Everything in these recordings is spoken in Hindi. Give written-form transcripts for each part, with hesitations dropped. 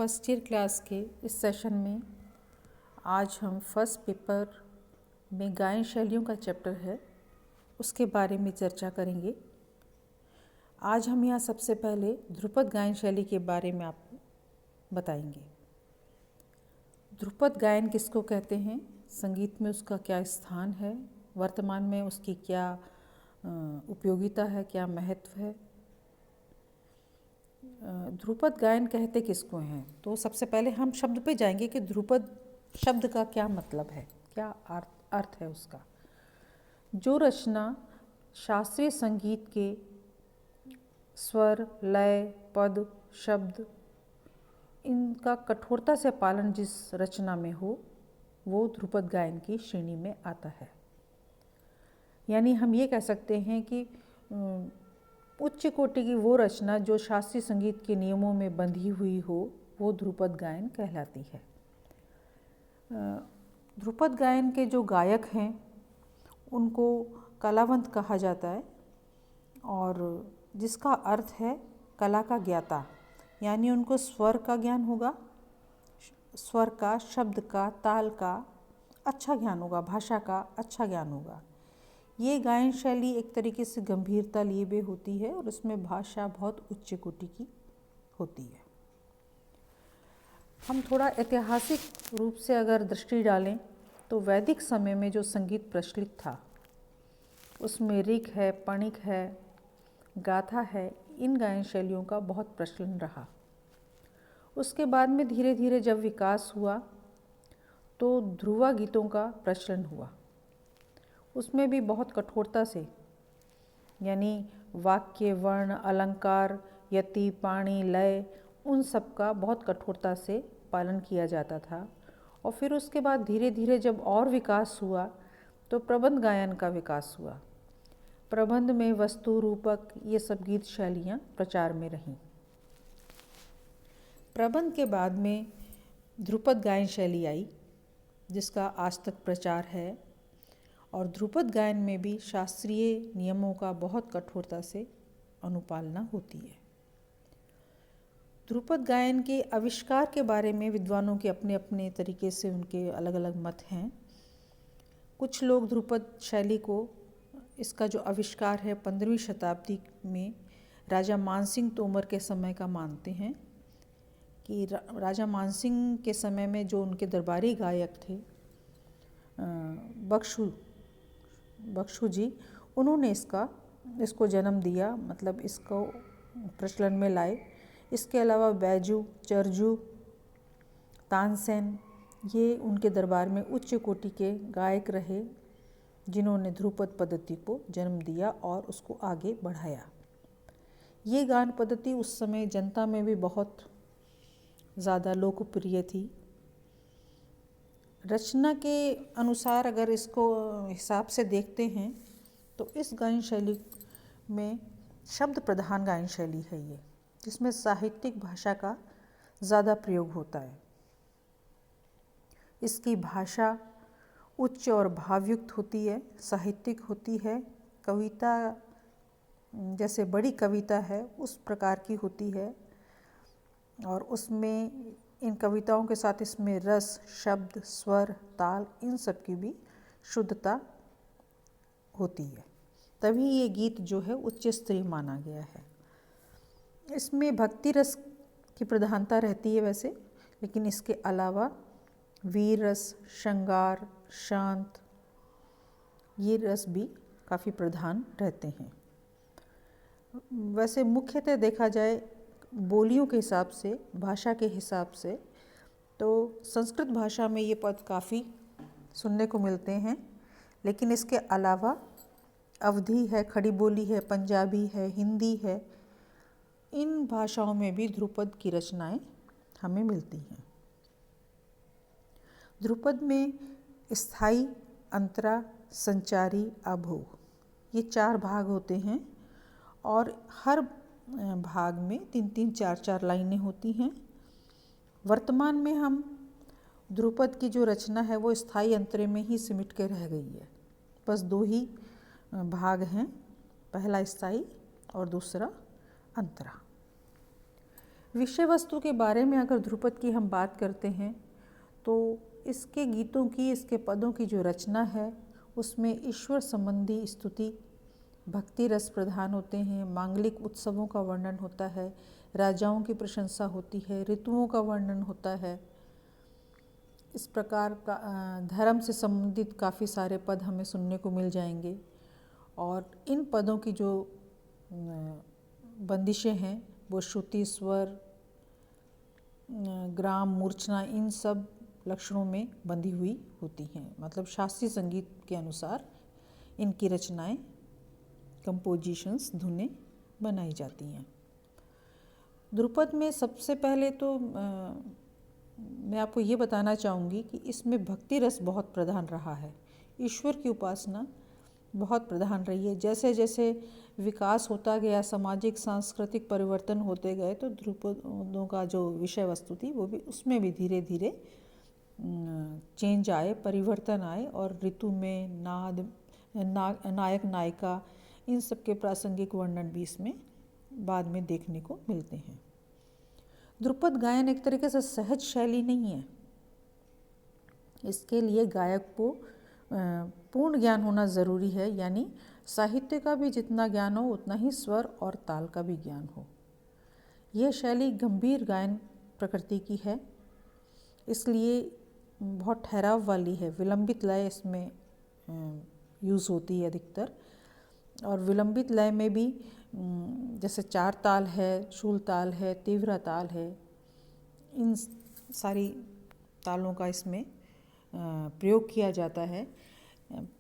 फर्स्ट ईयर क्लास के इस सेशन में आज हम फर्स्ट पेपर में गायन शैलियों का चैप्टर है उसके बारे में चर्चा करेंगे। आज हम यहाँ सबसे पहले ध्रुपद गायन शैली के बारे में आपको बताएंगे। ध्रुपद गायन किसको कहते हैं, संगीत में उसका क्या स्थान है, वर्तमान में उसकी क्या उपयोगिता है, क्या महत्व है। ध्रुपद गायन कहते किसको हैं, तो सबसे पहले हम शब्द पे जाएंगे कि ध्रुपद शब्द का क्या मतलब है, क्या अर्थ है उसका। जो रचना शास्त्रीय संगीत के स्वर, लय, पद, शब्द इनका कठोरता से पालन जिस रचना में हो वो ध्रुपद गायन की श्रेणी में आता है। यानी हम ये कह सकते हैं कि उच्च कोटि की वो रचना जो शास्त्रीय संगीत के नियमों में बंधी हुई हो वो ध्रुपद गायन कहलाती है। ध्रुपद गायन के जो गायक हैं उनको कलावंत कहा जाता है और जिसका अर्थ है कला का ज्ञाता। यानी उनको स्वर का ज्ञान होगा, स्वर का, शब्द का, ताल का अच्छा ज्ञान होगा, भाषा का अच्छा ज्ञान होगा। ये गायन शैली एक तरीके से गंभीरता लिए हुए होती है और उसमें भाषा बहुत उच्च कोटि की होती है। हम थोड़ा ऐतिहासिक रूप से अगर दृष्टि डालें तो वैदिक समय में जो संगीत प्रचलित था उसमें ऋग है, पणिक है, गाथा है, इन गायन शैलियों का बहुत प्रचलन रहा। उसके बाद में धीरे धीरे जब विकास हुआ तो ध्रुवा गीतों का प्रचलन हुआ। उसमें भी बहुत कठोरता से, यानी वाक्य, वर्ण, अलंकार, यति, पाणी, लय उन सब का बहुत कठोरता से पालन किया जाता था। और फिर उसके बाद धीरे धीरे जब और विकास हुआ तो प्रबंध गायन का विकास हुआ। प्रबंध में वस्तु, रूपक ये सब गीत शैलियाँ प्रचार में रहीं। प्रबंध के बाद में ध्रुपद गायन शैली आई जिसका आज तक प्रचार है और ध्रुपद गायन में भी शास्त्रीय नियमों का बहुत कठोरता से अनुपालना होती है। ध्रुपद गायन के आविष्कार के बारे में विद्वानों के अपने अपने तरीके से उनके अलग अलग मत हैं। कुछ लोग ध्रुपद शैली को, इसका जो आविष्कार है 15वीं शताब्दी में राजा मानसिंह तोमर के समय का मानते हैं कि राजा मानसिंह के समय में जो उनके दरबारी गायक थे बख्शू जी, उन्होंने इसको जन्म दिया, मतलब इसको प्रचलन में लाए। इसके अलावा बैजू, चरजू, तानसेन ये उनके दरबार में उच्च कोटि के गायक रहे जिन्होंने ध्रुपद पद्धति को जन्म दिया और उसको आगे बढ़ाया। ये गान पद्धति उस समय जनता में भी बहुत ज़्यादा लोकप्रिय थी। रचना के अनुसार अगर इसको हिसाब से देखते हैं तो इस गायन शैली में शब्द प्रधान गायन शैली है ये, जिसमें साहित्यिक भाषा का ज़्यादा प्रयोग होता है। इसकी भाषा उच्च और भावयुक्त होती है, साहित्यिक होती है। कविता जैसे बड़ी कविता है उस प्रकार की होती है और उसमें इन कविताओं के साथ इसमें रस, शब्द, स्वर, ताल इन सब की भी शुद्धता होती है। तभी ये गीत जो है उच्च स्तरीय माना गया है। इसमें भक्ति रस की प्रधानता रहती है वैसे, लेकिन इसके अलावा वीर रस, श्रृंगार, शांत ये रस भी काफ़ी प्रधान रहते हैं। वैसे मुख्यतः देखा जाए बोलियों के हिसाब से, भाषा के हिसाब से, तो संस्कृत भाषा में ये पद काफ़ी सुनने को मिलते हैं, लेकिन इसके अलावा अवधी है, खड़ी बोली है, पंजाबी है, हिंदी है, इन भाषाओं में भी ध्रुपद की रचनाएं हमें मिलती हैं। ध्रुपद में स्थायी, अंतरा, संचारी, अभोग ये 4 भाग होते हैं और हर भाग में 3-3, 4-4 लाइनें होती हैं। वर्तमान में हम ध्रुपद की जो रचना है वो स्थायी अंतरे में ही सिमट के रह गई है। बस 2 ही भाग हैं, पहला स्थायी और दूसरा अंतरा। विषय वस्तु के बारे में अगर ध्रुपद की हम बात करते हैं तो इसके गीतों की, इसके पदों की जो रचना है उसमें ईश्वर संबंधी स्तुति, भक्ति रस प्रधान होते हैं, मांगलिक उत्सवों का वर्णन होता है, राजाओं की प्रशंसा होती है, ऋतुओं का वर्णन होता है। इस प्रकार का धर्म से संबंधित काफ़ी सारे पद हमें सुनने को मिल जाएंगे। और इन पदों की जो बंदिशें हैं वो श्रुति, स्वर, ग्राम, मूर्छना, इन सब लक्षणों में बंधी हुई होती हैं। मतलब शास्त्रीय संगीत के अनुसार इनकी रचनाएं, कंपोजिशंस, धुनें बनाई जाती हैं। ध्रुपद में सबसे पहले तो मैं आपको ये बताना चाहूँगी कि इसमें भक्ति रस बहुत प्रधान रहा है। ईश्वर की उपासना बहुत प्रधान रही है। जैसे जैसे विकास होता गया, सामाजिक सांस्कृतिक परिवर्तन होते गए, तो ध्रुपदों का जो विषय वस्तु थी वो भी, उसमें भी धीरे धीरे चेंज आए, परिवर्तन आए। और ऋतु में नायक नायिका, इन सब के प्रासंगिक वर्णन भी इसमें बाद में देखने को मिलते हैं। ध्रुपद गायन एक तरीके से सहज शैली नहीं है। इसके लिए गायक को पूर्ण ज्ञान होना ज़रूरी है, यानी साहित्य का भी जितना ज्ञान हो उतना ही स्वर और ताल का भी ज्ञान हो। यह शैली गंभीर गायन प्रकृति की है, इसलिए बहुत ठहराव वाली है। विलंबित लय इसमें यूज़ होती है अधिकतर। और विलंबित लय में भी जैसे चार ताल है, शूल ताल है, तीव्र ताल है, इन सारी तालों का इसमें प्रयोग किया जाता है।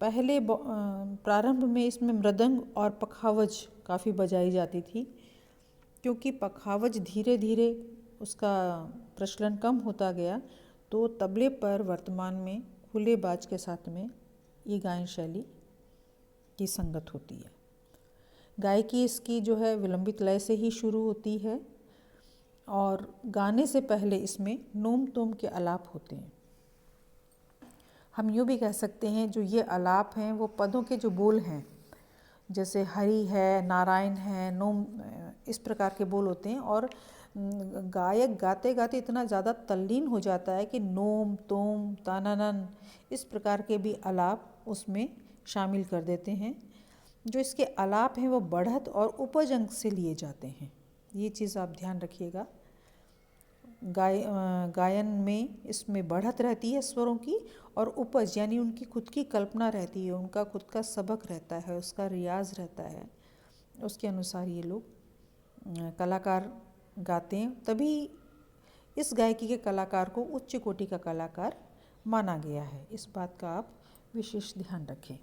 पहले प्रारंभ में इसमें मृदंग और पखावज काफ़ी बजाई जाती थी, क्योंकि पखावज धीरे धीरे उसका प्रचलन कम होता गया, तो तबले पर वर्तमान में खुले बाज के साथ में ये गायन शैली की संगत होती है। गायकी इसकी जो है विलंबित लय से ही शुरू होती है और गाने से पहले इसमें नोम तोम के आलाप होते हैं। हम यूँ भी कह सकते हैं जो ये आलाप हैं वो पदों के जो बोल हैं, जैसे हरि है, नारायण है, नोम, इस प्रकार के बोल होते हैं। और गायक गाते गाते इतना ज़्यादा तल्लीन हो जाता है कि नोम, तोम, तानानन, इस प्रकार के भी आलाप उसमें शामिल कर देते हैं। जो इसके आलाप हैं वो बढ़त और उपज अंक से लिए जाते हैं। ये चीज़ आप ध्यान रखिएगा। गायन में इसमें बढ़त रहती है स्वरों की, और उपज यानी उनकी खुद की कल्पना रहती है, उनका खुद का सबक रहता है, उसका रियाज रहता है। उसके अनुसार ये लोग कलाकार गाते हैं, तभी इस गायकी के कलाकार को उच्च कोटि का कलाकार माना गया है। इस बात का आप विशेष ध्यान रखें।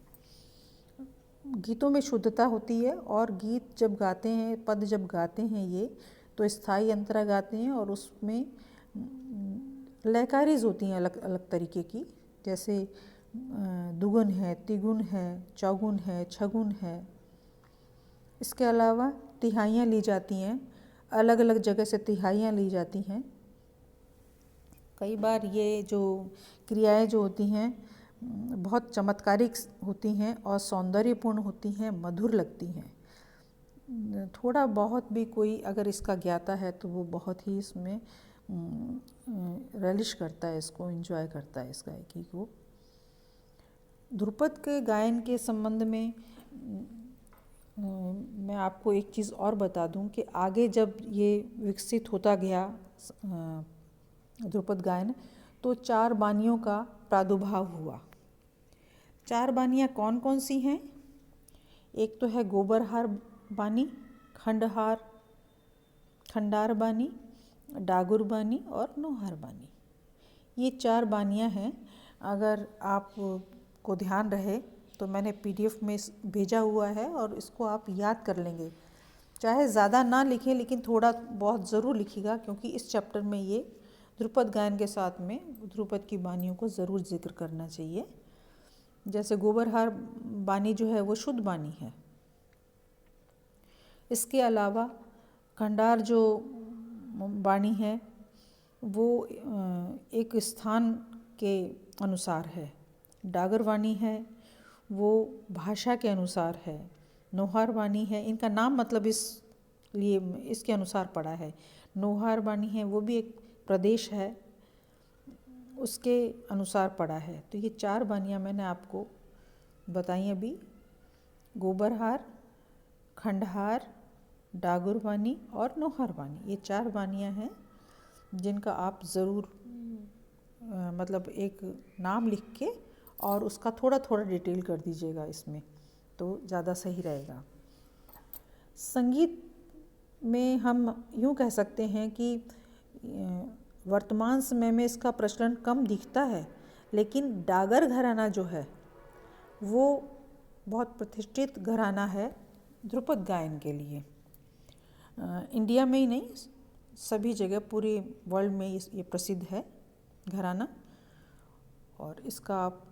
गीतों में शुद्धता होती है, और गीत जब गाते हैं, पद जब गाते हैं ये, तो स्थायी अंतरा गाते हैं, और उसमें लयकारीज होती हैं अलग अलग तरीके की, जैसे दुगुन है, तिगुन है, चौगुन है, छगुन है। इसके अलावा तिहाइयाँ ली जाती हैं, अलग अलग जगह से तिहाइयाँ ली जाती हैं। कई बार ये जो क्रियाएं जो होती हैं बहुत चमत्कारिक होती हैं और सौंदर्यपूर्ण होती हैं, मधुर लगती हैं। थोड़ा बहुत भी कोई अगर इसका ज्ञाता है तो वो बहुत ही इसमें relish करता है, इसको एंजॉय करता है, इस गायकी को। ध्रुपद के गायन के संबंध में मैं आपको एक चीज़ और बता दूं कि आगे जब ये विकसित होता गया ध्रुपद गायन, तो चार बानियों का प्रादुर्भाव हुआ। चार बानियाँ कौन कौन सी हैं? एक तो है गोबरहार बानी, खंडहार, खंडार बानी, डागुर बानी और नौहार बानी। ये चार बानियाँ हैं। अगर आप को ध्यान रहे तो मैंने PDF में भेजा हुआ है, और इसको आप याद कर लेंगे। चाहे ज़्यादा ना लिखें, लेकिन थोड़ा बहुत ज़रूर लिखिएगा, क्योंकि इस चैप्टर में ये ध्रुपद गायन के साथ में ध्रुपद की बानियों को ज़रूर जिक्र करना चाहिए। जैसे गोबरहार बानी जो है वो शुद्ध बानी है। इसके अलावा खंडार जो बानी है वो एक स्थान के अनुसार है। डागर वाणी है वो भाषा के अनुसार है। नौहार वाणी है, इनका नाम मतलब इसलिए इसके अनुसार पड़ा है। नौहार बानी है वो भी एक प्रदेश है, उसके अनुसार पड़ा है। तो ये 4 बानियाँ मैंने आपको बताई अभी, गोबरहार, खंडहार, डागुर बानी और नौहार बानी। ये 4 बानियाँ हैं जिनका आप ज़रूर मतलब एक नाम लिख के और उसका थोड़ा थोड़ा डिटेल कर दीजिएगा इसमें, तो ज़्यादा सही रहेगा। संगीत में हम यूँ कह सकते हैं कि वर्तमान समय में इसका प्रचलन कम दिखता है, लेकिन डागर घराना जो है वो बहुत प्रतिष्ठित घराना है ध्रुपद गायन के लिए। इंडिया में ही नहीं, सभी जगह पूरे वर्ल्ड में ये प्रसिद्ध है घराना। और इसका आप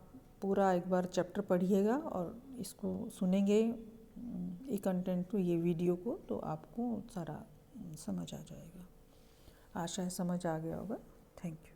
पूरा एक बार चैप्टर पढ़िएगा और इसको सुनेंगे, ये कंटेंट को, ये वीडियो को, तो आपको सारा समझ आ जाएगा। आशा है समझ आ गया होगा। Thank you.